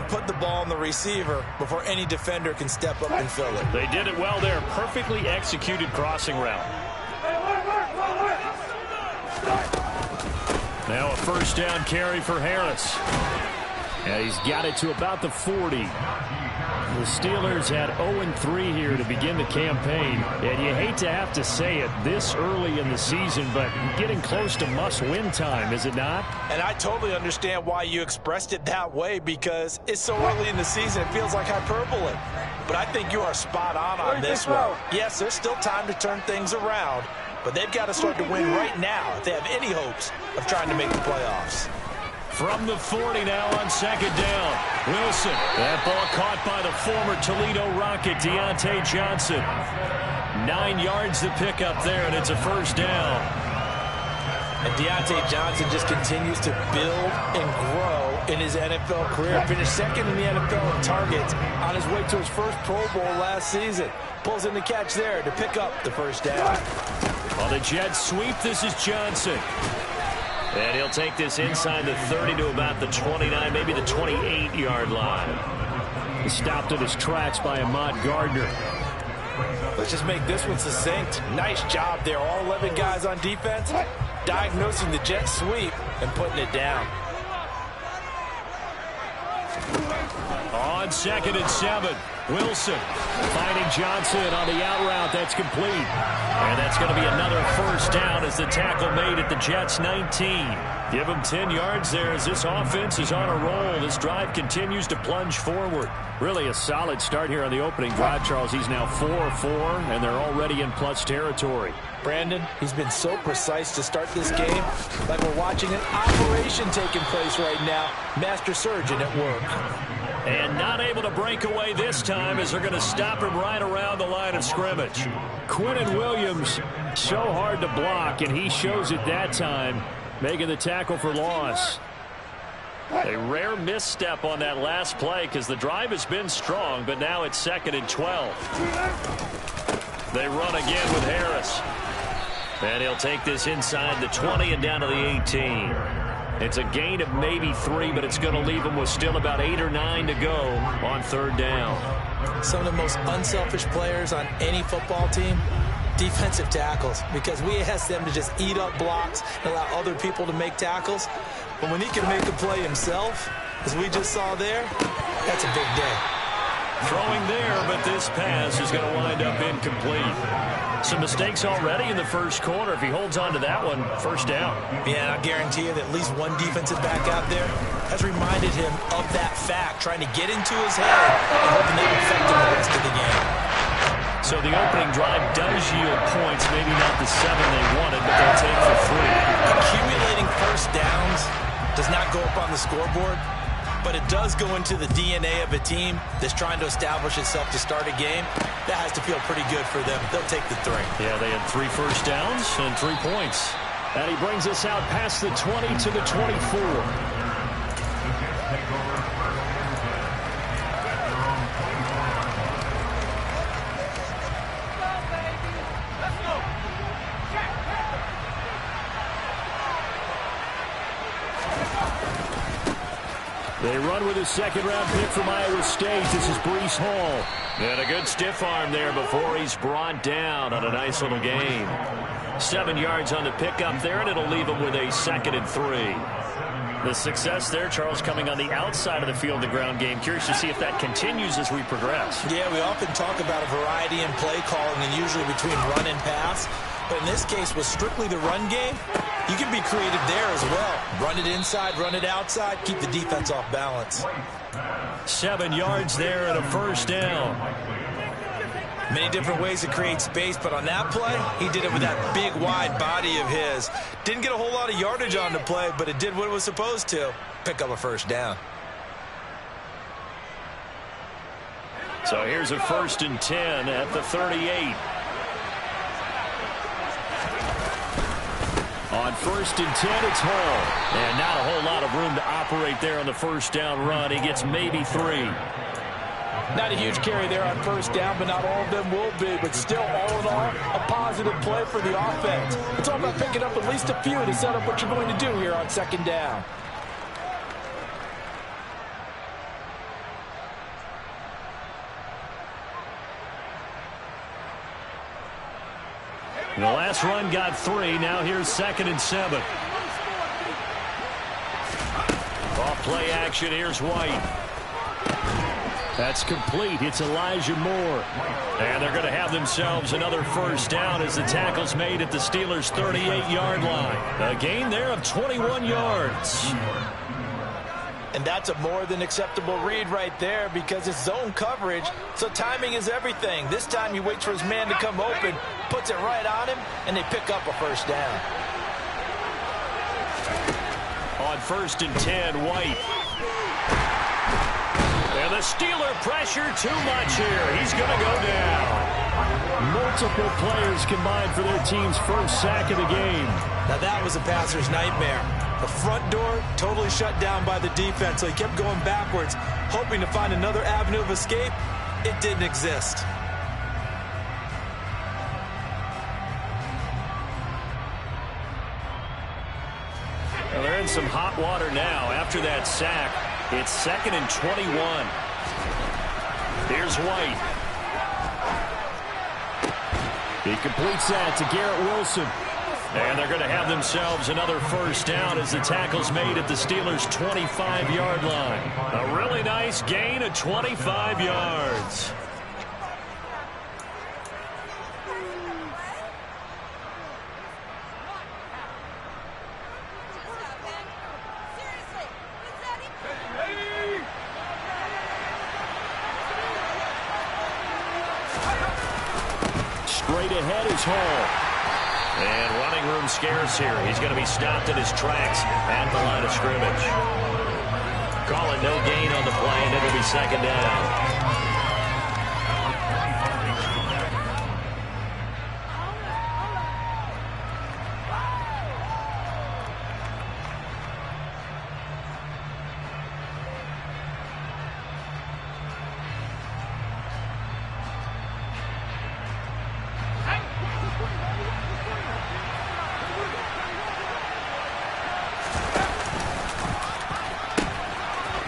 put the ball on the receiver before any defender can step up and fill it. They did it well there. Perfectly executed crossing route. Now a first down carry for Harris. And he's got it to about the 40. The Steelers had 0-3 here to begin the campaign. And you hate to have to say it this early in the season, but getting close to must-win time, is it not? And I totally understand why you expressed it that way, because it's so early in the season, it feels like hyperbole. But I think you are spot on this one. Yes, there's still time to turn things around, but they've got to start to win right now if they have any hopes of trying to make the playoffs. From the 40 now on second down. Wilson. That ball caught by the former Toledo Rocket, Deontay Johnson. 9 yards to pick up there, and it's a first down. And Deontay Johnson just continues to build and grow in his NFL career. Finished second in the NFL in targets on his way to his first Pro Bowl last season. Pulls in the catch there to pick up the first down. On the jet sweep, this is Johnson. And he'll take this inside the 30 to about the 29, maybe the 28-yard line. He stopped at his tracks by Ahmad Gardner. Let's just make this one succinct. Nice job there. All 11 guys on defense diagnosing the jet sweep and putting it down. On second and 7, Wilson finding Johnson on the out route. That's complete. And that's going to be another first down as the tackle made at the Jets' 19. Give him 10 yards there as this offense is on a roll. This drive continues to plunge forward. Really a solid start here on the opening drive, Charles. He's now 4-4, and they're already in plus territory. Brandon, he's been so precise to start this game, like we're watching an operation taking place right now. Master surgeon at work. And not able to break away this time as they're going to stop him right around the line of scrimmage. Quinnen Williams, so hard to block, and he shows it that time, making the tackle for loss. A rare misstep on that last play because the drive has been strong, but now it's second and 12. They run again with Harris. And he'll take this inside the 20 and down to the 18. It's a gain of maybe 3, but it's going to leave them with still about 8 or 9 to go on third down. Some of the most unselfish players on any football team, defensive tackles, because we ask them to just eat up blocks and allow other people to make tackles. But when he can make a play himself, as we just saw there, that's a big day. Throwing there, but this pass is going to wind up incomplete. Some mistakes already in the first quarter. If he holds on to that one, first down. Yeah, and I guarantee you that at least one defensive back out there has reminded him of that fact, trying to get into his head and hoping they can affect him the rest of the game. So the opening drive does yield points, maybe not the 7 they wanted, but they'll take for 3. Accumulating first downs does not go up on the scoreboard, but it does go into the DNA of a team that's trying to establish itself to start a game. That has to feel pretty good for them. They'll take the 3. Yeah, they had 3 first downs and 3 points. And he brings us out past the 20 to the 24. They run with a second-round pick from Iowa State. This is Breece Hall. And a good stiff arm there before he's brought down on a nice little gain. 7 yards on the pickup there, and it'll leave him with a second and 3. The success there, Charles, coming on the outside of the field, the ground game. Curious to see if that continues as we progress. Yeah, we often talk about a variety in play calling and usually between run and pass. But in this case, with strictly the run game, you can be creative there as well. Run it inside, run it outside, keep the defense off balance. 7 yards there and a first down. Many different ways to create space, but on that play, he did it with that big, wide body of his. Didn't get a whole lot of yardage on the play, but it did what it was supposed to. Pick up a first down. So here's a first and 10 at the 38. On first and 10, it's Hall. And not a whole lot of room to operate there on the first down run. He gets maybe 3. Not a huge carry there on first down, but not all of them will be. But still, all in all, a positive play for the offense. It's all about picking up at least a few to set up what you're going to do here on second down. The last run got 3. Now here's 2nd and 7. Off play action. Here's White. That's complete. It's Elijah Moore. And they're going to have themselves another first down as the tackle's made at the Steelers' 38-yard line. A gain there of 21 yards. And that's a more than acceptable read right there because it's zone coverage, so timing is everything. This time he waits for his man to come open, puts it right on him, and they pick up a first down. On 1st and 10, White. And the Steeler pressure too much here. He's going to go down. Multiple players combined for their team's first sack of the game. Now that was a passer's nightmare. The front door totally shut down by the defense, so he kept going backwards, hoping to find another avenue of escape. It didn't exist. Well, they're in some hot water now after that sack. It's 2nd and 21. Here's White. He completes that to Garrett Wilson. And they're going to have themselves another first down as the tackle's made at the Steelers' 25-yard line. A really nice gain of 25 yards. Straight ahead is Hall. And running room scarce here. He's going to be stopped in his tracks at the line of scrimmage. Calling no gain on the play, and it'll be 2nd down.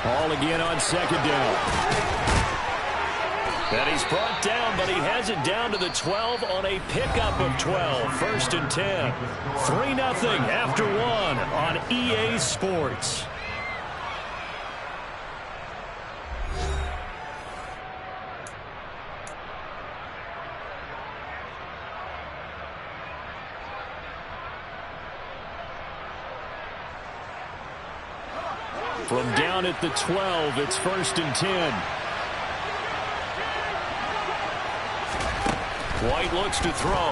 Hall again on 2nd down. And he's brought down, but he has it down to the 12 on a pickup of 12. 1st and 10. 3-0 after 1 on EA Sports. From down at the 12, it's 1st and 10. White looks to throw.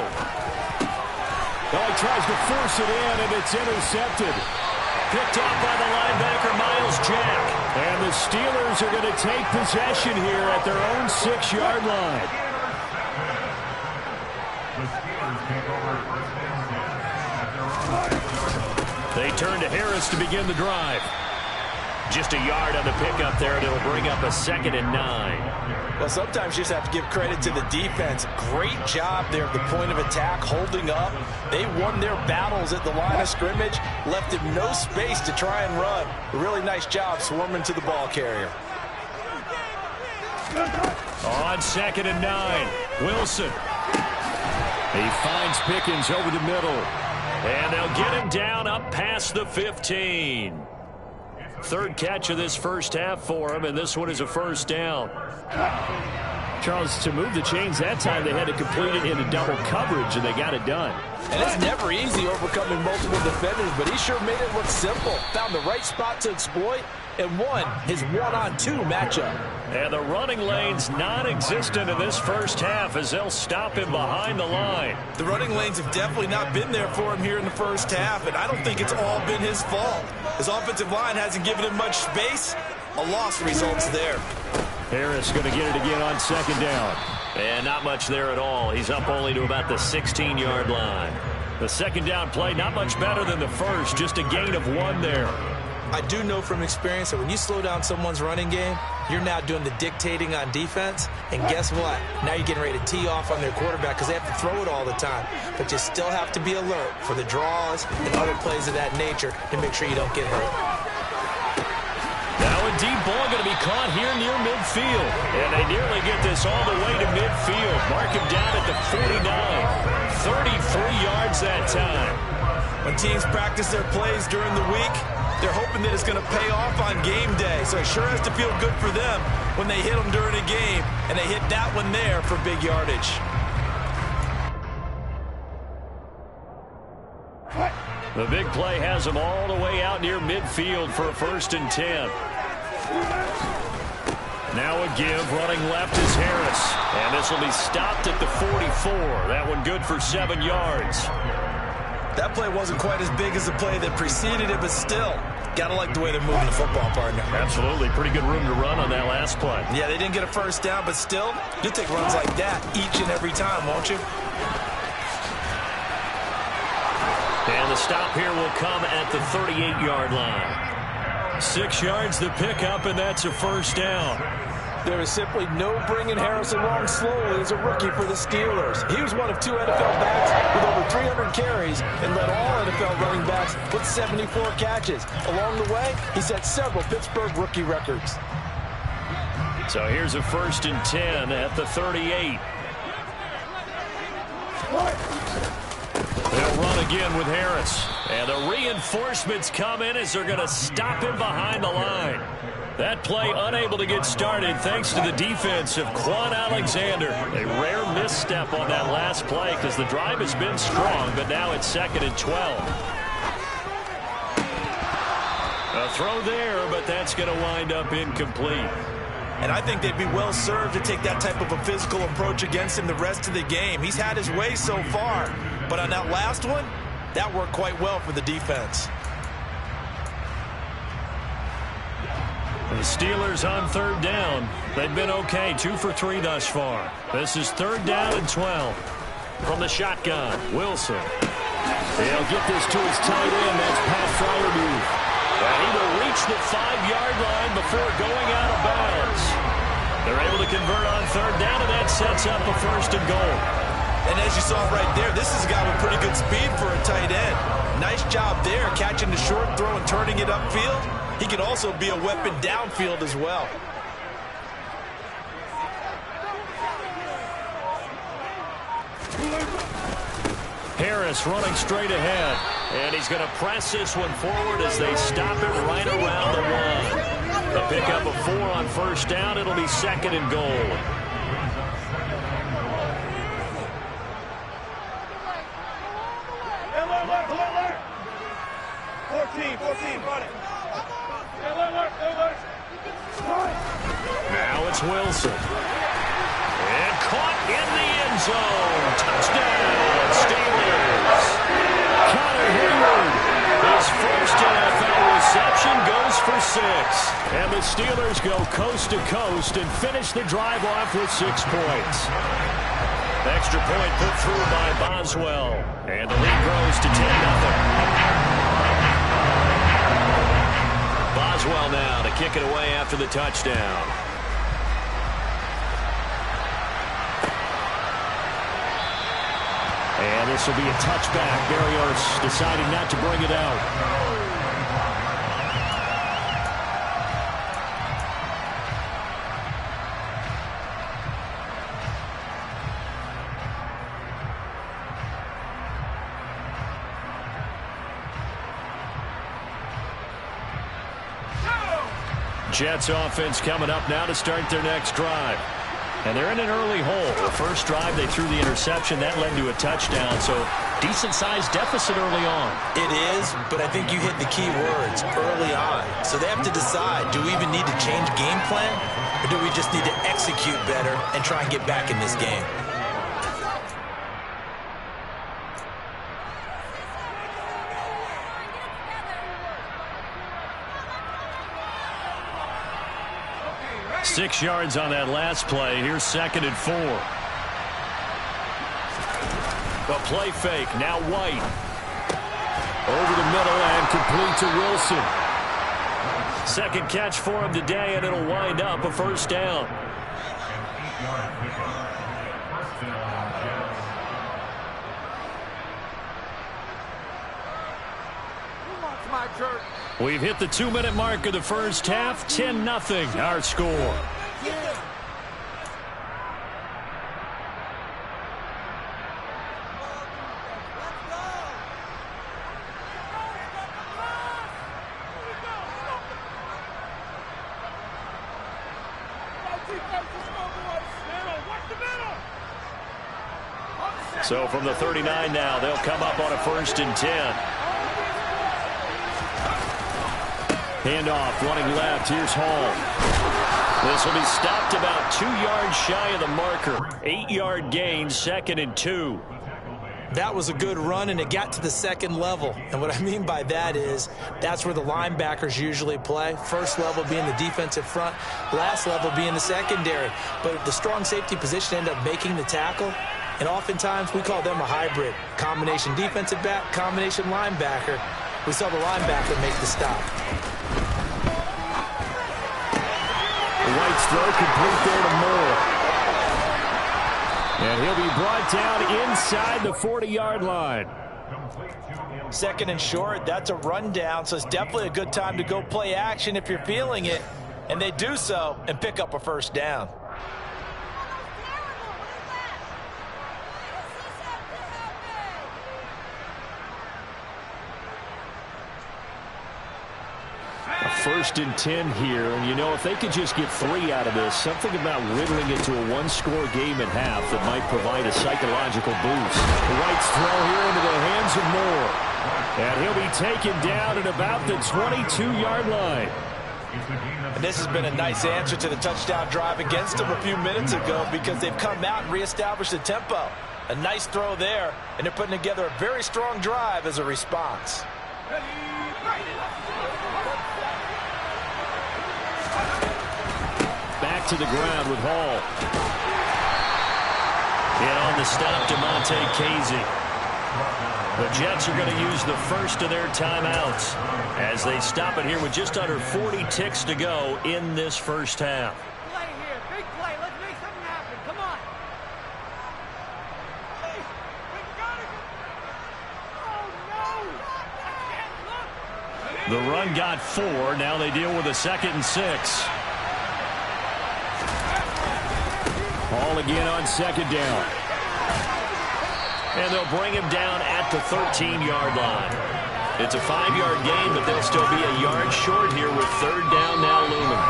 Oh, he tries to force it in, and it's intercepted. Picked off by the linebacker, Miles Jack. And the Steelers are going to take possession here at their own 6-yard line. They turn to Harris to begin the drive. Just a yard on the pickup there, and it'll bring up a 2nd and 9. Well, sometimes you just have to give credit to the defense. Great job there at the point of attack, holding up. They won their battles at the line of scrimmage, left him no space to try and run. A really nice job swarming to the ball carrier. On 2nd and 9, Wilson. He finds Pickens over the middle. And they'll get him down up past the 15. 3rd catch of this first half for him, and this one is a first down. Charles, to move the chains that time, they had to complete it into double coverage, and they got it done. And it's never easy overcoming multiple defenders, but he sure made it look simple. Found the right spot to exploit and won his 1-on-2 matchup. And the running lane's non-existent in this first half as they'll stop him behind the line. The running lanes have definitely not been there for him here in the first half, and I don't think it's all been his fault. His offensive line hasn't given him much space. A loss results there. Harris going to get it again on 2nd down. And not much there at all. He's up only to about the 16-yard line. The 2nd down play, not much better than the first, just a gain of 1 there. I do know from experience that when you slow down someone's running game, you're now doing the dictating on defense. And guess what? Now you're getting ready to tee off on their quarterback because they have to throw it all the time. But you still have to be alert for the draws and other plays of that nature to make sure you don't get hurt. Now a deep ball going to be caught here near midfield. And they nearly get this all the way to midfield. Mark him down at the 49. 33 yards that time. When teams practice their plays during the week, they're hoping that it's going to pay off on game day. So it sure has to feel good for them when they hit them during a game, and they hit that one there for big yardage. The big play has them all the way out near midfield for a 1st and 10. Now a give, running left is Harris. And this will be stopped at the 44. That one good for 7 yards. That play wasn't quite as big as the play that preceded it, but still, gotta like the way they're moving the football, partner. Absolutely. Pretty good room to run on that last play. Yeah, they didn't get a 1st down, but still, you'll take runs like that each and every time, won't you? And the stop here will come at the 38-yard line. 6 yards the pickup, and that's a 1st down. There is simply no bringing Harris along slowly as a rookie for the Steelers. He was one of 2 NFL backs with over 300 carries and led all NFL running backs with 74 catches. Along the way, he set several Pittsburgh rookie records. So here's a 1st and 10 at the 38. They'll run again with Harris. And the reinforcements come in as they're going to stop him behind the line. That play unable to get started thanks to the defense of Quan Alexander. A rare misstep on that last play because the drive has been strong, but now it's 2nd and 12. A throw there, but that's going to wind up incomplete. And I think they'd be well served to take that type of a physical approach against him the rest of the game. He's had his way so far, but on that last one, that worked quite well for the defense. The Steelers on 3rd down. They've been okay, 2 for 3 thus far. This is 3rd down and 12. From the shotgun, Wilson. He'll get this to his tight end. That's Pat Fryermuth. And he will reach the 5-yard line before going out of bounds. They're able to convert on 3rd down, and that sets up a 1st and goal. And as you saw right there, this is a guy with pretty good speed for a tight end. Nice job there, catching the short throw and turning it upfield. He can also be a weapon downfield as well. Harris running straight ahead. And he's going to press this one forward as they stop it right around the 1. A pickup of 4 on 1st down. It'll be 2nd and goal. Now it's Wilson. And caught in the end zone. Touchdown, Steelers. Connor Hayward, his first NFL reception, goes for 6. And the Steelers go coast to coast and finish the drive off with 6 points. Extra point put through by Boswell. And the lead grows to 10-0. Boswell now to kick it away after the touchdown. And this will be a touchback. Berrios deciding not to bring it out. Jets offense coming up now to start their next drive. And they're in an early hole. The first drive, they threw the interception. That led to a touchdown. So decent-sized deficit early on. It is, but I think you hit the key words, early on. So they have to decide, do we even need to change game plan? Or do we just need to execute better and try and get back in this game? Six yards on that last play. Here's 2nd and 4. A play fake. Now White. Over the middle and complete to Wilson. Second catch for him today, and it'll wind up a 1st down. Who wants my church? We've hit the 2-minute mark of the first half. 10-0 our score. So from the 39 now, they'll come up on a 1st and 10. Handoff running left. Here's Hall. This will be stopped about 2 yards shy of the marker. 8-yard gain, 2nd and 2. That was a good run, and it got to the second level. And what I mean by that is that's where the linebackers usually play. First level being the defensive front, last level being the secondary. But the strong safety position ended up making the tackle. And oftentimes we call them a hybrid. Combination defensive back, combination linebacker. We saw the linebacker make the stop. White's throw complete there to Moore. And he'll be brought down inside the 40-yard line. 2nd and short, that's a rundown, so it's definitely a good time to go play action if you're feeling it. And they do so and pick up a 1st down. First and 10 here, and you know, if they could just get 3 out of this, something about whittling it to a 1-score game at half that might provide a psychological boost. White's throw here into the hands of Moore, and he'll be taken down at about the 22-yard line. And this has been a nice answer to the touchdown drive against them a few minutes ago because they've come out and reestablished the tempo. A nice throw there, and they're putting together a very strong drive as a response. Back to the ground with Hall. And on the stop, DeMonte Casey. The Jets are going to use the first of their timeouts as they stop it here with just under 40 ticks to go in this first half. Play here, big play. Let's make something happen. Come on. The run got 4. Now they deal with a 2nd and 6. Hall again on 2nd down. And they'll bring him down at the 13-yard line. It's a 5-yard gain, but they'll still be a yard short here with 3rd down now looming.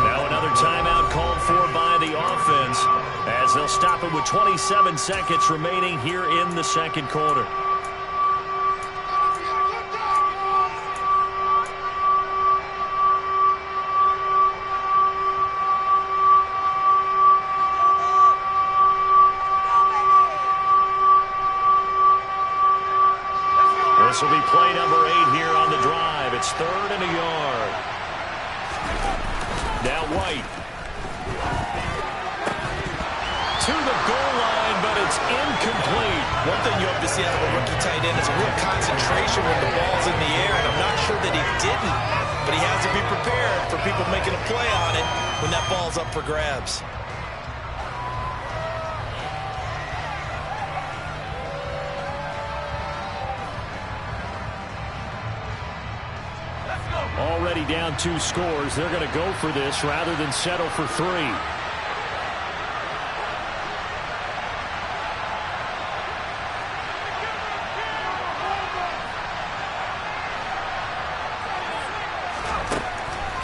Now another timeout called for by the offense as they'll stop it with 27 seconds remaining here in the 2nd quarter. This will be play number 8 here on the drive. It's 3rd and a yard. Now White. To the goal line, but it's incomplete. One thing you hope to see out of a rookie tight end is a real concentration when the ball's in the air, and I'm not sure that he didn't, but he has to be prepared for people making a play on it when that ball's up for grabs. Already down 2 scores. They're going to go for this rather than settle for 3.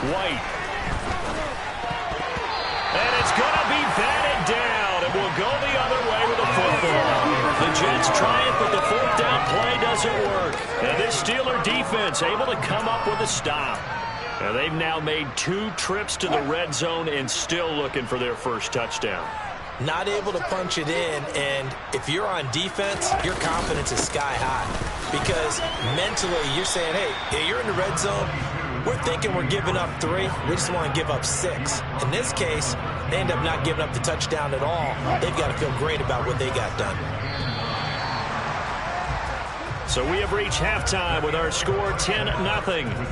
White. And it's going to be batted down. It will go the other way with a football. The Jets try it, but the 4th down play doesn't work. And this Steeler defense able to come up with a stop. Now they've now made 2 trips to the red zone and still looking for their first touchdown. Not able to punch it in, and if you're on defense, your confidence is sky high. Because mentally, you're saying, hey, you're in the red zone. We're thinking we're giving up 3. We just want to give up 6. In this case, they end up not giving up the touchdown at all. They've got to feel great about what they got done. So we have reached halftime with our score 10-0.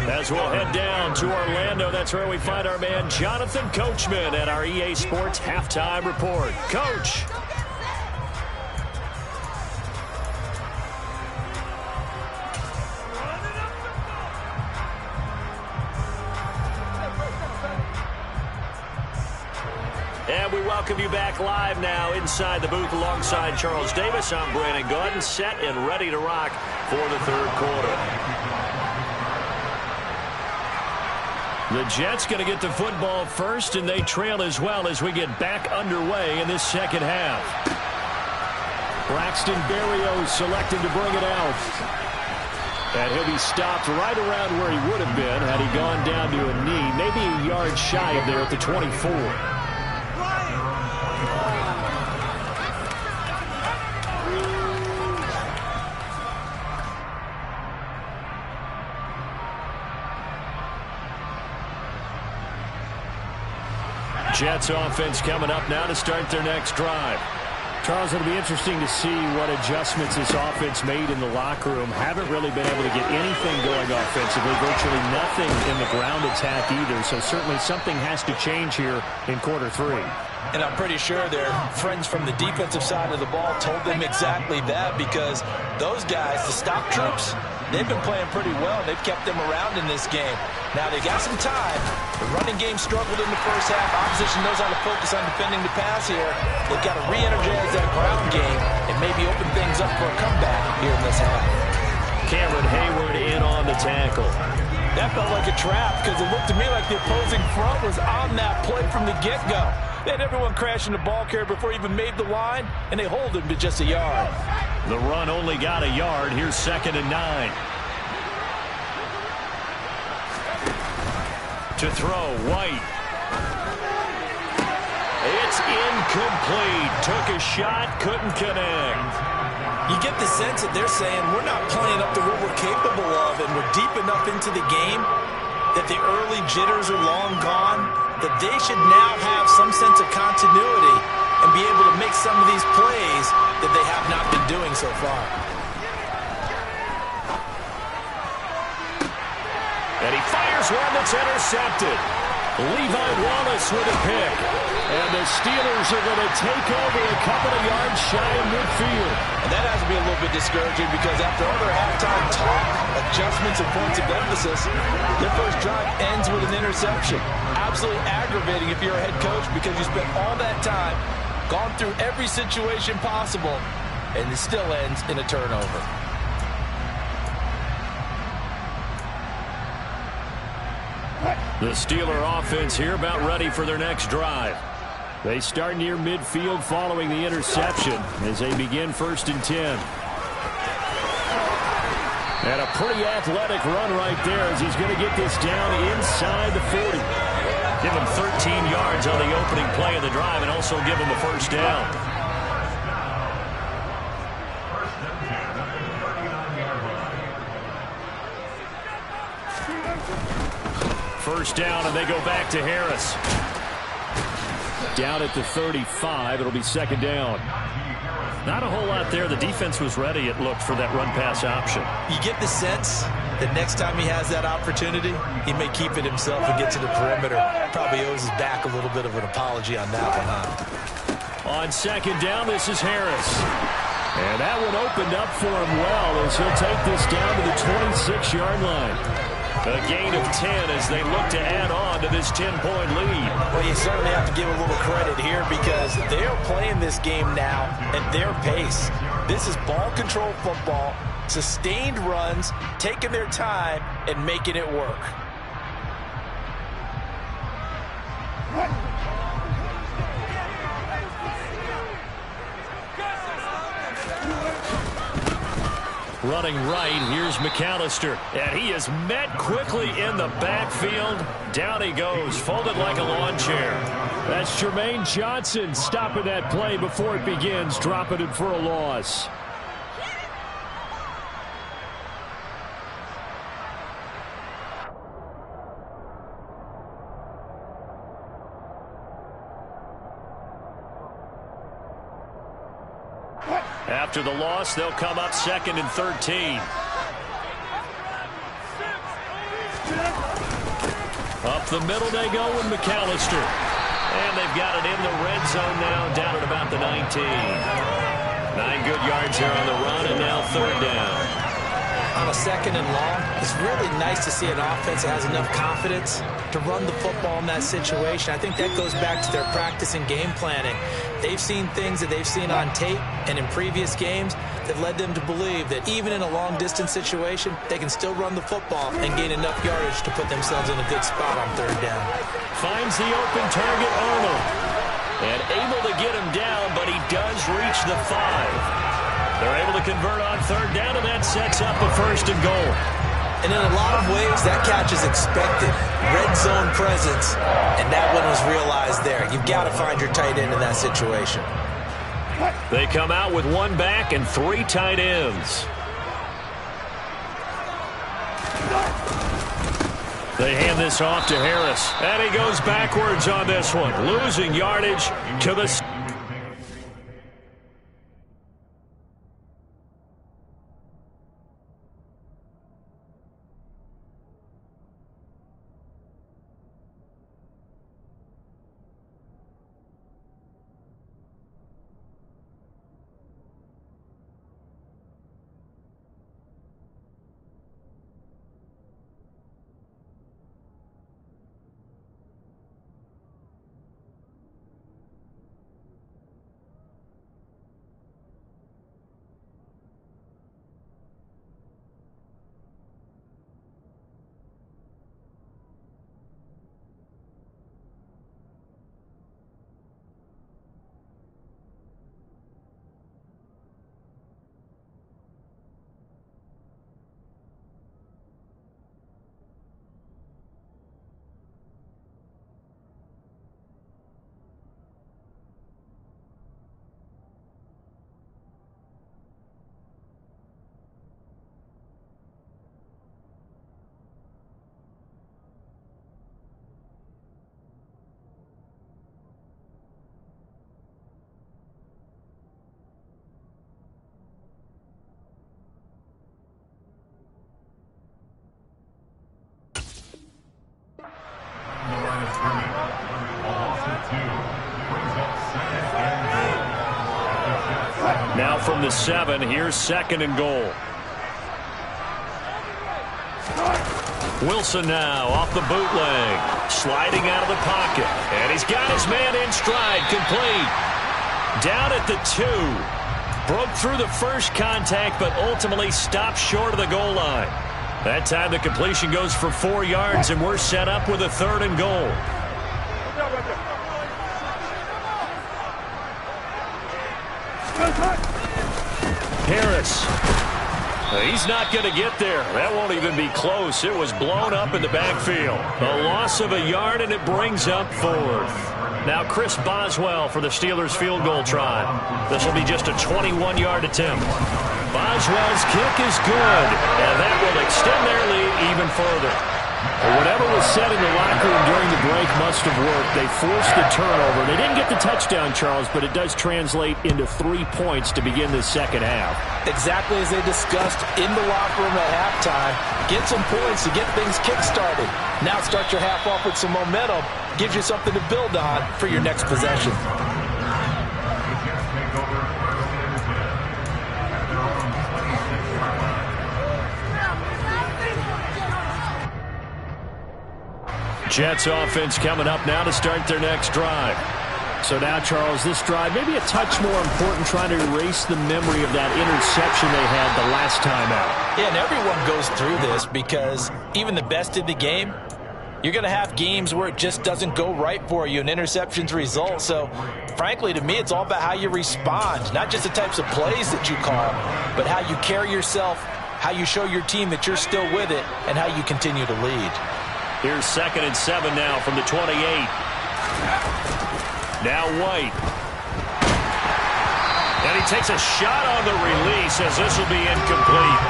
As we'll head down to Orlando, that's where we find our man Jonathan Coachman at our EA Sports Halftime Report. Coach. And we welcome you back live now inside the booth alongside Charles Davis. I'm Brandon Gaudin, set and ready to rock for the third quarter. The Jets going to get the football first, and they trail as well as we get back underway in this second half. Braxton Berrios selected to bring it out. And he'll be stopped right around where he would have been had he gone down to a knee, maybe a yard shy of there at the 24. Jets offense coming up now to start their next drive. Charles, it'll be interesting to see what adjustments this offense made in the locker room. Haven't really been able to get anything going offensively, virtually nothing in the ground attack either. So certainly something has to change here in quarter three. And I'm pretty sure their friends from the defensive side of the ball told them exactly that, because those guys, the stop troops, they've been playing pretty well. They've kept them around in this game. Now they got some time. The running game struggled in the first half. Opposition knows how to focus on defending the pass here. They've got to re-energize that ground game and maybe open things up for a comeback here in this half. Cameron Hayward in on the tackle. That felt like a trap, because it looked to me like the opposing front was on that play from the get-go. They had everyone crashing the ball carrier before he even made the line, and they hold him to just a yard. The run only got a yard. Here's 2nd and 9. To throw, White. It's incomplete. Took a shot, couldn't connect. You get the sense that they're saying we're not playing up to what we're capable of, and we're deep enough into the game that the early jitters are long gone, that they should now have some sense of continuity and be able to make some of these plays that they have not been doing so far. And he fires one that's intercepted. Levi Wallace with a pick. And the Steelers are going to take over a couple of yards shy of midfield. And that has to be a little bit discouraging, because after all their halftime talk, adjustments, and points of emphasis, their first drive ends with an interception. Absolutely aggravating if you're a head coach, because you spent all that time, gone through every situation possible, and it still ends in a turnover. The Steeler offense here about ready for their next drive. They start near midfield following the interception as they begin 1st and 10. And a pretty athletic run right there as he's going to get this down inside the 40. Give him 13 yards on the opening play of the drive and also give him a first down. First down, and they go back to Harris. Down at the 35, it'll be 2nd down. Not a whole lot there. The defense was ready, it looked, for that run-pass option. You get the sense that next time he has that opportunity, he may keep it himself and get to the perimeter. Probably owes his back a little bit of an apology on that one, huh? On 2nd down, this is Harris. And that one opened up for him well as he'll take this down to the 26-yard line. A gain of 10 as they look to add on to this 10-point lead. Well, you certainly have to give a little credit here, because they're playing this game now at their pace. This is ball control football, sustained runs, taking their time, and making it work. Running right, here's McAllister. And he is met quickly in the backfield. Down he goes, folded like a lawn chair. That's Jermaine Johnson stopping that play before it begins, dropping it for a loss. After the loss, they'll come up 2nd and 13. Up the middle they go with McAllister. And they've got it in the red zone now, down at about the 19. 9 good yards here on the run, and now 3rd down. on a 2nd and long, it's really nice to see an offense that has enough confidence to run the football in that situation. I think that goes back to their practice and game planning. They've seen things that they've seen on tape and in previous games that led them to believe that even in a long-distance situation, they can still run the football and gain enough yardage to put themselves in a good spot on 3rd down. Finds the open target, Arnold. And able to get him down, but he does reach the 5. They're able to convert on 3rd down, and that sets up a 1st and goal. And in a lot of ways, that catch is expected. Red zone presence, and that one was realized there. You've got to find your tight end in that situation. They come out with 1 back and 3 tight ends. They hand this off to Harris, and he goes backwards on this one, losing yardage to the... Now from the 7, here's 2nd and goal. Wilson now off the bootleg, sliding out of the pocket, and he's got his man in stride, complete. Down at the 2. Broke through the first contact, but ultimately stopped short of the goal line. That time the completion goes for 4 yards, and we're set up with a 3rd and goal. Harris. He's not going to get there. That won't even be close. It was blown up in the backfield. A loss of a yard, and it brings up 4th. Now Chris Boswell for the Steelers field goal try. This will be just a 21-yard attempt. Boswell's kick is good, and that will extend their lead even further. Whatever was said in the locker room during the break must have worked. They forced the turnover. They didn't get the touchdown, Charles, but it does translate into 3 points to begin this 2nd half. Exactly as they discussed in the locker room at halftime. Get some points to get things kick-started. Now start your half off with some momentum. Gives you something to build on for your next possession. Jets offense coming up now to start their next drive. So now, Charles, this drive maybe a touch more important, trying to erase the memory of that interception they had the last time out. Yeah, and everyone goes through this because even the best in the game, you're going to have games where it just doesn't go right for you and interceptions result. So, frankly, to me, it's all about how you respond, not just the types of plays that you call, but how you carry yourself, how you show your team that you're still with it, and how you continue to lead. Here's 2nd and 7 now from the 28. Now White. And he takes a shot on the release as this will be incomplete.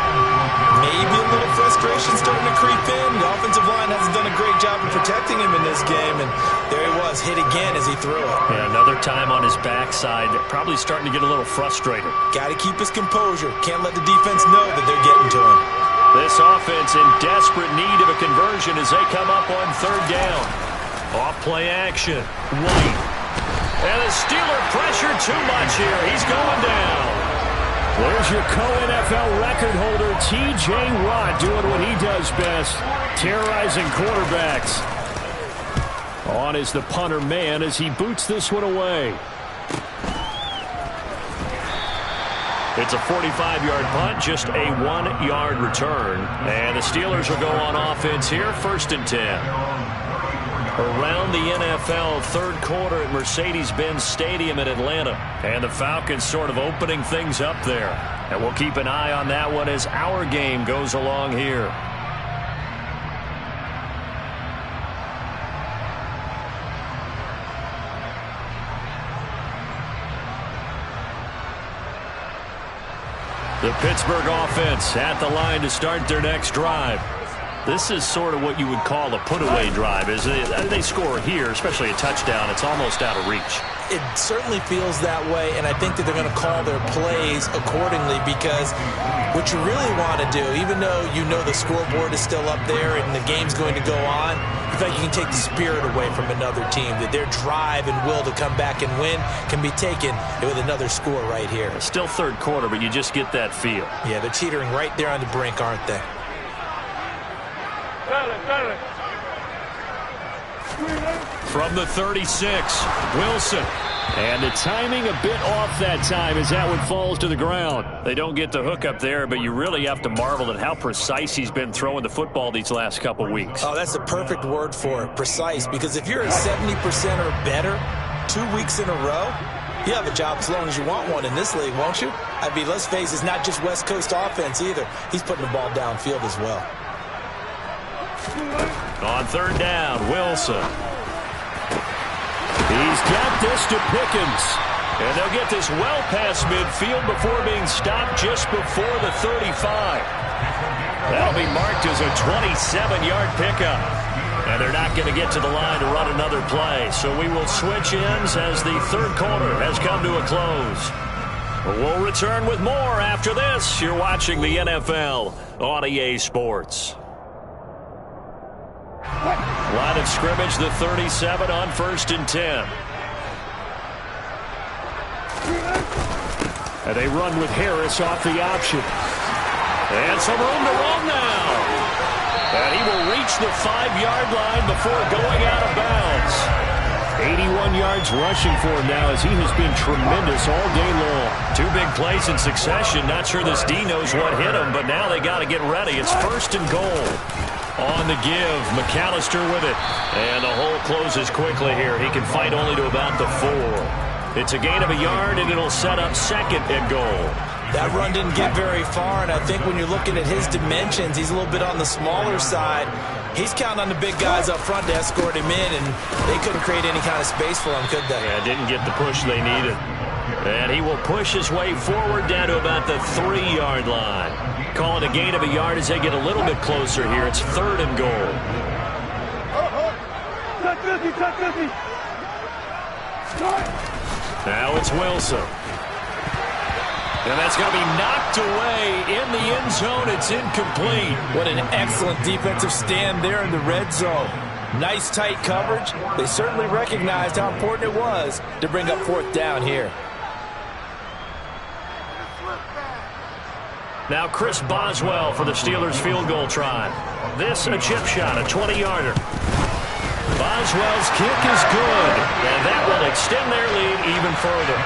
Maybe a little frustration starting to creep in. The offensive line hasn't done a great job of protecting him in this game, and there he was, hit again as he threw it. Yeah, another time on his backside, probably starting to get a little frustrated. Got to keep his composure. Can't let the defense know that they're getting to him. This offense in desperate need of a conversion as they come up on 3rd down. Off play action. White. And the Steeler pressure too much here. He's going down. There's your co-NFL record holder, T.J. Watt, doing what he does best, terrorizing quarterbacks. On is the punter man as he boots this one away. It's a 45-yard punt, just a 1-yard return. And the Steelers will go on offense here, 1st and 10. Around the NFL, third quarter at Mercedes-Benz Stadium in Atlanta. And the Falcons sort of opening things up there. And we'll keep an eye on that one as our game goes along here. The Pittsburgh offense at the line to start their next drive. This is sort of what you would call a put-away drive. As they score here, especially a touchdown, it's almost out of reach. It certainly feels that way, and I think that they're going to call their plays accordingly, because what you really want to do, even though you know the scoreboard is still up there and the game's going to go on, you feel like you can take the spirit away from another team, that their drive and will to come back and win can be taken with another score right here. It's still third quarter, but you just get that feel. Yeah, they're teetering right there on the brink, aren't they? From the 36, Wilson. And the timing a bit off that time as that one falls to the ground. They don't get the hook up there, but you really have to marvel at how precise he's been throwing the football these last couple weeks. Oh, that's the perfect word for it, precise, because if you're at 70% or better 2 weeks in a row, you have a job as long as you want one in this league, won't you? I mean, let's face it, it's not just West Coast offense either. He's putting the ball downfield as well. On third down, Wilson. He's got this to Pickens. And they'll get this well past midfield before being stopped just before the 35. That'll be marked as a 27-yard pickup. And they're not going to get to the line to run another play. So we will switch ends as the third quarter has come to a close. We'll return with more after this. You're watching the NFL on EA Sports. Line of scrimmage, the 37 on 1st and 10. And they run with Harris off the option. And some room to run now. And he will reach the 5-yard line before going out of bounds. 81 yards rushing for him now as he has been tremendous all day long. 2 big plays in succession. Not sure this D knows what hit him, but now they got to get ready. It's 1st and goal. On the give, McAllister with it. And the hole closes quickly here. He can fight only to about the 4. It's a gain of a yard, and it'll set up 2nd and goal. That run didn't get very far, and I think when you're looking at his dimensions, he's a little bit on the smaller side. He's counting on the big guys up front to escort him in, and they couldn't create any kind of space for him, could they? Yeah, didn't get the push they needed. And he will push his way forward down to about the 3-yard line. Call it a gain of a yard as they get a little bit closer here. It's 3rd and goal. Now it's Wilson. And that's going to be knocked away in the end zone. It's incomplete. What an excellent defensive stand there in the red zone. Nice tight coverage. They certainly recognized how important it was to bring up 4th down here. Now Chris Boswell for the Steelers field goal try. This a chip shot, a 20-yarder. Boswell's kick is good, and that will extend their lead even further.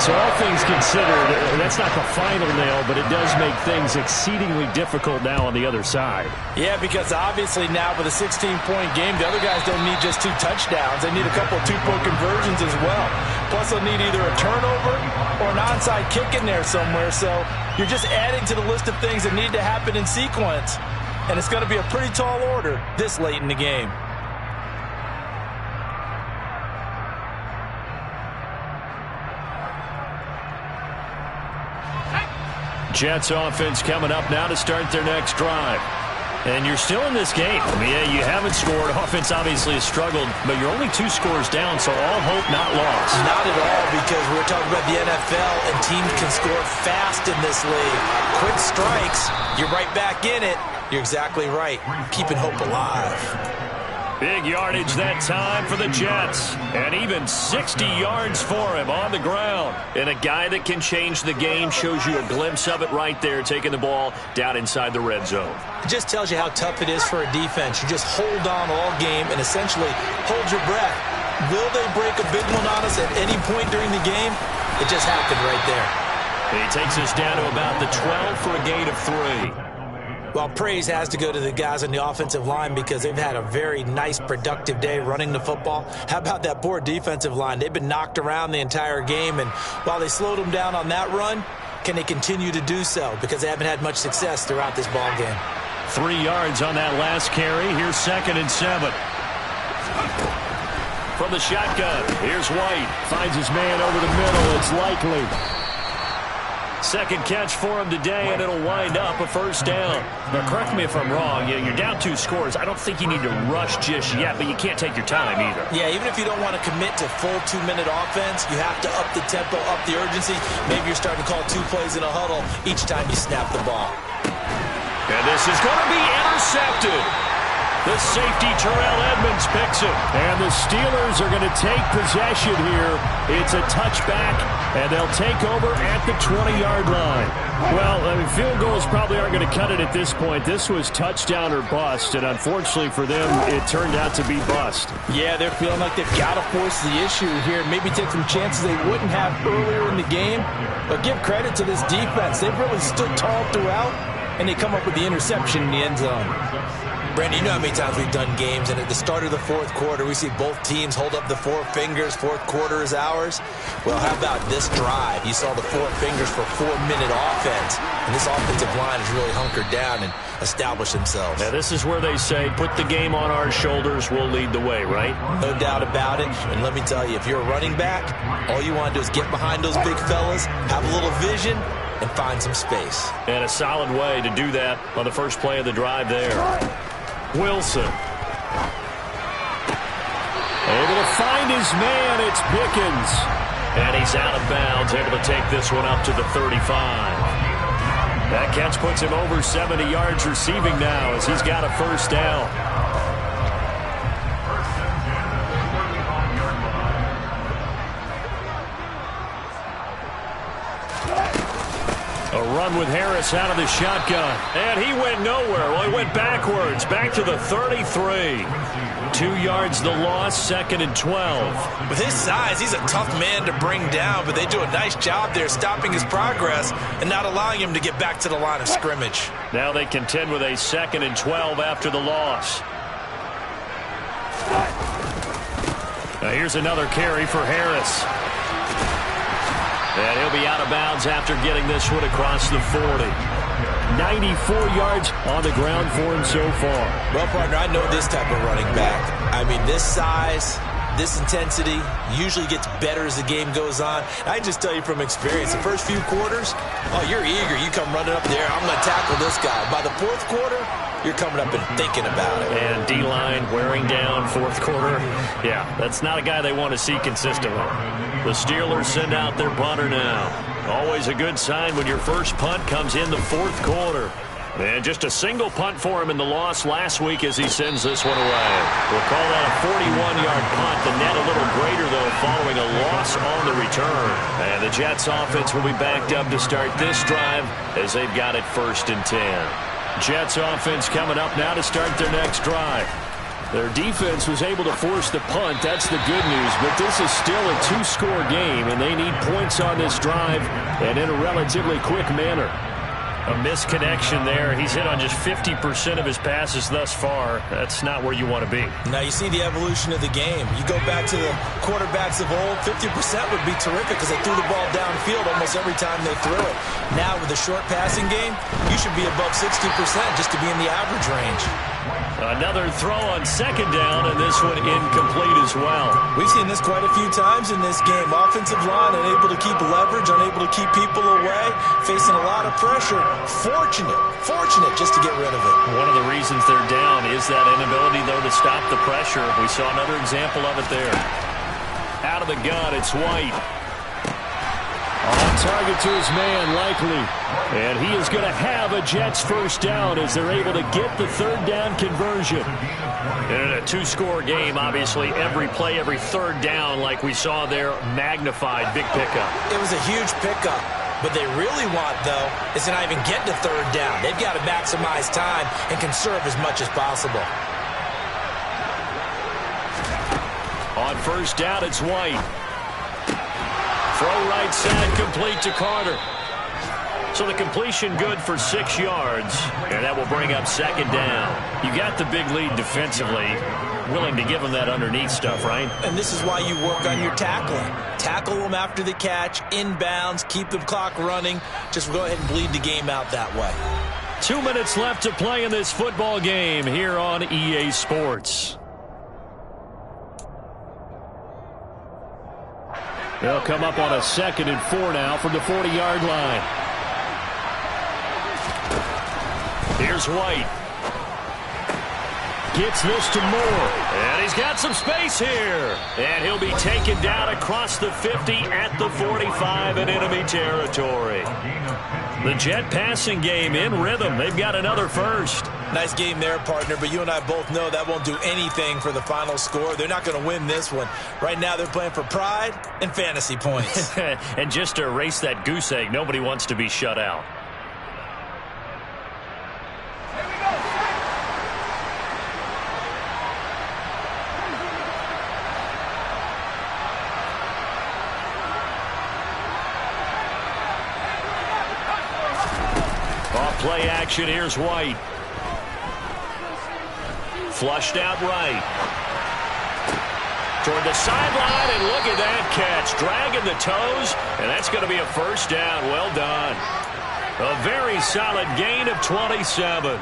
So all things considered, that's not the final nail, but it does make things exceedingly difficult now on the other side. Yeah, because obviously now with a 16-point game, the other guys don't need just 2 touchdowns. They need a couple of 2-point conversions as well. Plus they'll need either a turnover or an onside kick in there somewhere. So you're just adding to the list of things that need to happen in sequence. And it's going to be a pretty tall order this late in the game. Jets offense coming up now to start their next drive. And you're still in this game. I mean, yeah, you haven't scored. Offense obviously has struggled, but you're only 2 scores down, so all hope not lost. Not at all, because we're talking about the NFL, and teams can score fast in this league. Quick strikes, you're right back in it. You're exactly right. Keeping hope alive. Big yardage that time for the Jets. And even 60 yards for him on the ground. And a guy that can change the game shows you a glimpse of it right there, taking the ball down inside the red zone. It just tells you how tough it is for a defense. You just hold on all game and essentially hold your breath. Will they break a big one on us at any point during the game? It just happened right there. He takes us down to about the 12 for a gain of 3. Well, praise has to go to the guys on the offensive line because they've had a very nice, productive day running the football. How about that poor defensive line? They've been knocked around the entire game, and while they slowed them down on that run, can they continue to do so? Because they haven't had much success throughout this ball game. 3 yards on that last carry. Here's 2nd and 7. From the shotgun, here's White. Finds his man over the middle. It's Likely. Second catch for him today, and it'll wind up a first down. Now, correct me if I'm wrong. You're down 2 scores. I don't think you need to rush just yet, but you can't take your time either. Yeah, even if you don't want to commit to full 2-minute offense, you have to up the tempo, up the urgency. Maybe you're starting to call 2 plays in a huddle each time you snap the ball. And this is going to be intercepted. The safety, Terrell Edmonds, picks it. And the Steelers are going to take possession here. It's a touchback, and they'll take over at the 20-yard line. Well, I mean, field goals probably aren't going to cut it at this point. This was touchdown or bust, and unfortunately for them, it turned out to be bust. Yeah, they're feeling like they've got to force the issue here. Maybe take some chances they wouldn't have earlier in the game. But give credit to this defense. They've really stood tall throughout, and they come up with the interception in the end zone. Brandon, you know how many times we've done games, and at the start of the fourth quarter, we see both teams hold up the 4 fingers. Fourth quarter is ours. Well, how about this drive? You saw the 4 fingers for 4-minute offense, and this offensive line has really hunkered down and established themselves. Now, this is where they say, put the game on our shoulders, we'll lead the way, right? No doubt about it, and let me tell you, if you're a running back, all you want to do is get behind those big fellas, have a little vision, and find some space. And a solid way to do that on the first play of the drive there. Wilson. Able to find his man. It's Pickens. And he's out of bounds, able to take this one up to the 35. That catch puts him over 70 yards receiving now as he's got a first down. A run with Harris out of the shotgun. And he went nowhere. Well, he went backwards. Back to the 33. 2 yards the loss, 2nd and 12. With his size, he's a tough man to bring down, but they do a nice job there stopping his progress and not allowing him to get back to the line of scrimmage. Now they contend with a 2nd and 12 after the loss. Now here's another carry for Harris. And he'll be out of bounds after getting this one across the 40. 94 yards on the ground for him so far. Well, partner, I know this type of running back. I mean, this size, this intensity usually gets better as the game goes on. I just tell you from experience, the first few quarters, oh, you're eager. You come running up there, I'm going to tackle this guy. By the fourth quarter, you're coming up and thinking about it. And D-line wearing down fourth quarter. Yeah, that's not a guy they want to see consistently. The Steelers send out their punter now. Always a good sign when your first punt comes in the fourth quarter. And just a single punt for him in the loss last week as he sends this one away. We'll call that a 41-yard punt. The net a little greater, though, following a loss on the return. And the Jets offense will be backed up to start this drive as they've got it 1st and 10. Jets offense coming up now to start their next drive. Their defense was able to force the punt. That's the good news. But this is still a 2-score game, and they need points on this drive and in a relatively quick manner. A misconnection there. He's hit on just 50% of his passes thus far. That's not where you want to be. Now you see the evolution of the game. You go back to the quarterbacks of old, 50% would be terrific because they threw the ball downfield almost every time they threw it. Now with the short passing game, you should be above 60% just to be in the average range. Another throw on 2nd down, and this one incomplete as well. We've seen this quite a few times in this game. Offensive line unable to keep leverage, unable to keep people away, facing a lot of pressure. Fortunate just to get rid of it. One of the reasons they're down is that inability, though, to stop the pressure. We saw another example of it there. Out of the gun, it's White. On target to his man, likely. And he is going to have a Jets first down as they're able to get the third down conversion. And in a two-score game, obviously, every play, every third down, like we saw there, magnified. Big pickup. It was a huge pickup. What they really want, though, is to not even get to third down. They've got to maximize time and conserve as much as possible. On first down, it's White. Throw right side, complete to Carter. So the completion good for 6 yards, and that will bring up second down. You got the big lead defensively, willing to give them that underneath stuff, right? And this is why you work on your tackling. Tackle them after the catch, inbounds, keep the clock running. Just go ahead and bleed the game out that way. 2 minutes left to play in this football game here on EA Sports. They'll come up on a 2nd and 4 now from the 40-yard line. Here's White. Gets this to Moore. And he's got some space here. And he'll be taken down across the 50 at the 45 in enemy territory. The Jet passing game in rhythm. They've got another first. Nice game there, partner, but you and I both know that won't do anything for the final score. They're not going to win this one. Right now they're playing for pride and fantasy points. And just to erase that goose egg, nobody wants to be shut out. Off play action, here's White. Flushed out right. Toward the sideline, and look at that catch. Dragging the toes, and that's going to be a first down. Well done. A very solid gain of 27.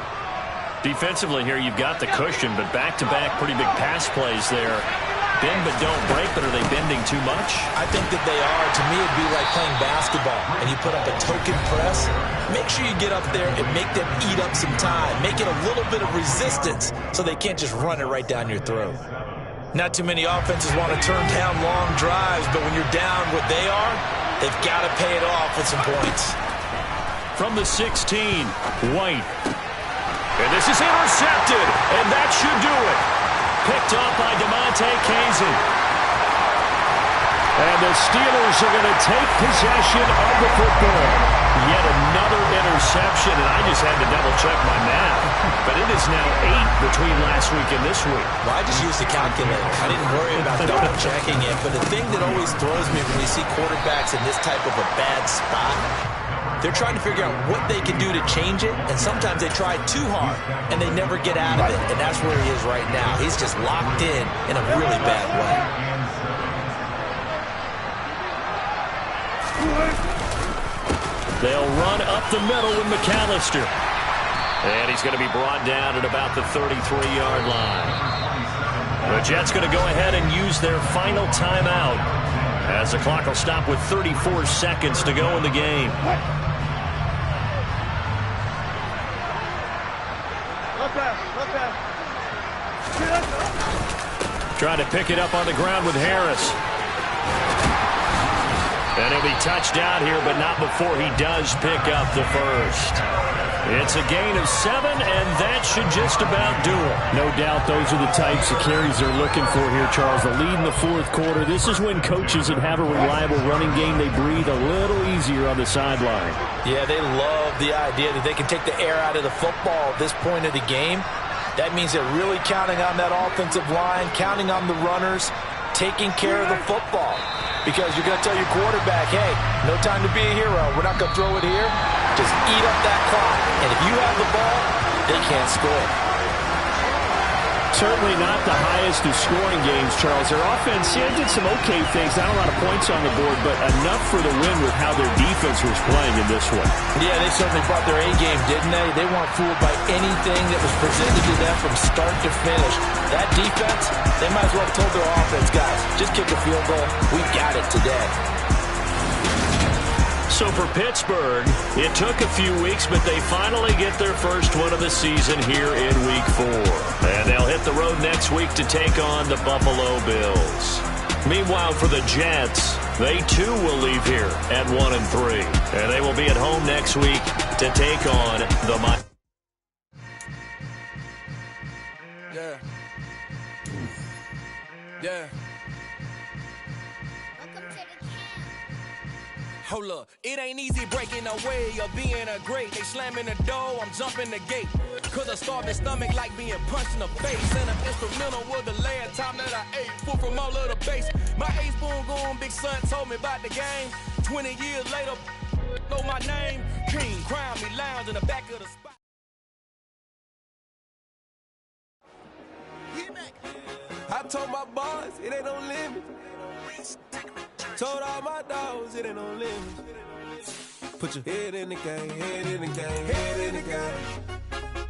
Defensively here, you've got the cushion, but back-to-back pretty big pass plays there. Bend but don't break, but are they bending too much? I think that they are. To me, it'd be like playing basketball, and you put up a token press. Make sure you get up there and make them eat up some time. Make it a little bit of resistance so they can't just run it right down your throat. Not too many offenses want to turn down long drives, but when you're down what they are, they've got to pay it off with some points. From the 16, White. And this is intercepted, and that should do it. Picked off by DeMonte Casey. And the Steelers are going to take possession of the football. Yet another interception, and I just had to double-check my math. But it is now 8 between last week and this week. Well, I just used the calculator. I didn't worry about double-checking it. But the thing that always throws me when you see quarterbacks in this type of a bad spot, they're trying to figure out what they can do to change it, and sometimes they try too hard, and they never get out of it. And that's where he is right now. He's just locked in a really bad way. They'll run up the middle with McAllister. And he's going to be brought down at about the 33-yard line. The Jets going to go ahead and use their final timeout as the clock will stop with 34 seconds to go in the game. Trying to pick it up on the ground with Harris. And he'll be touched out here, but not before he does pick up the first. It's a gain of 7, and that should just about do it. No doubt those are the types of carries they're looking for here, Charles. The lead in the fourth quarter. This is when coaches that have a reliable running game, they breathe a little easier on the sideline. Yeah, they love the idea that they can take the air out of the football at this point of the game. That means they're really counting on that offensive line, counting on the runners, taking care of the football. Because you're going to tell your quarterback, hey, no time to be a hero. We're not going to throw it here. Just eat up that clock. And if you have the ball, they can't score. Certainly not the highest of scoring games, Charles. Their offense did some okay things. Not a lot of points on the board, but enough for the win with how their defense was playing in this one. Yeah, they certainly brought their A-game, didn't they? They weren't fooled by anything that was presented to them from start to finish. That defense, they might as well have told their offense, guys, just kick a field goal. We got it today. So for Pittsburgh, it took a few weeks, but they finally get their first win of the season here in Week 4. And they'll hit the road next week to take on the Buffalo Bills. Meanwhile, for the Jets, They too will leave here at 1-3, and they will be at home next week to take on the Miami. Yeah. Yeah. Hold up, it ain't easy breaking away or being a great. They slamming the door, I'm jumping the gate. Cause a starving stomach like being punched in the face. And an instrumental was the last time that I ate. Full from all of the bass. My ace boom goon, big son told me about the game. 20 years later, know my name. King, crown me, lounge in the back of the spot. I told my boys, it ain't no limit. Told all my dogs, it ain't no limit. Put your head in the game, head in the game, head in the game.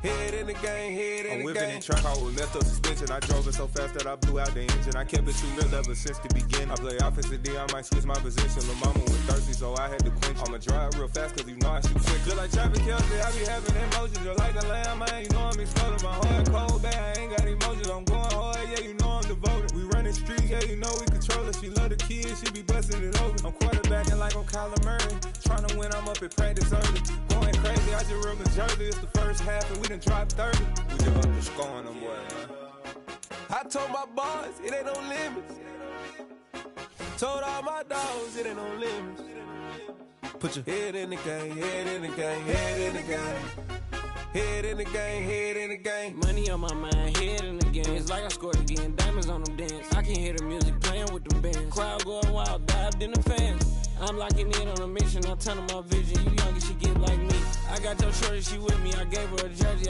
Head in the game, head in the game. I'm whipping in truck, I was left up suspension. I drove it so fast that I blew out the engine. I kept it too real ever since the beginning. I play offensive D, I might switch my position. The mama was thirsty, so I had to quench. I'ma drive real fast, cause you know I shoot quick. Just like Travis Kelce, I be having emotions. Just like a lamb, man, you know I'm exploding. My heart cold, bad, I ain't got emotions. I'm going hard, yeah, you know I'm devoted. We running streets, yeah, you know we control it. She love the kids, she be busting it over. I'm quarterbacking like I'm Kyler Murray. Trying to win, I'm up at practice early. Going crazy, I just rub a jersey. It's the first half, and we done dropped 30. We just up to scoring them, boy, man. I told my boys, it ain't no limits. Told all my dogs, it ain't no limits. Put your head in the game, head in the game, head in the game. Head in the game, head in the game. Money on my mind, head in the game. It's like I scored again, diamonds on them dance. I can hear the music playing with the bands. Crowd going wild, dived in the fans. I'm locking in on a mission, I'm turning my vision. You young, you should get like me. I got your shorty, she with me, I gave her a jersey.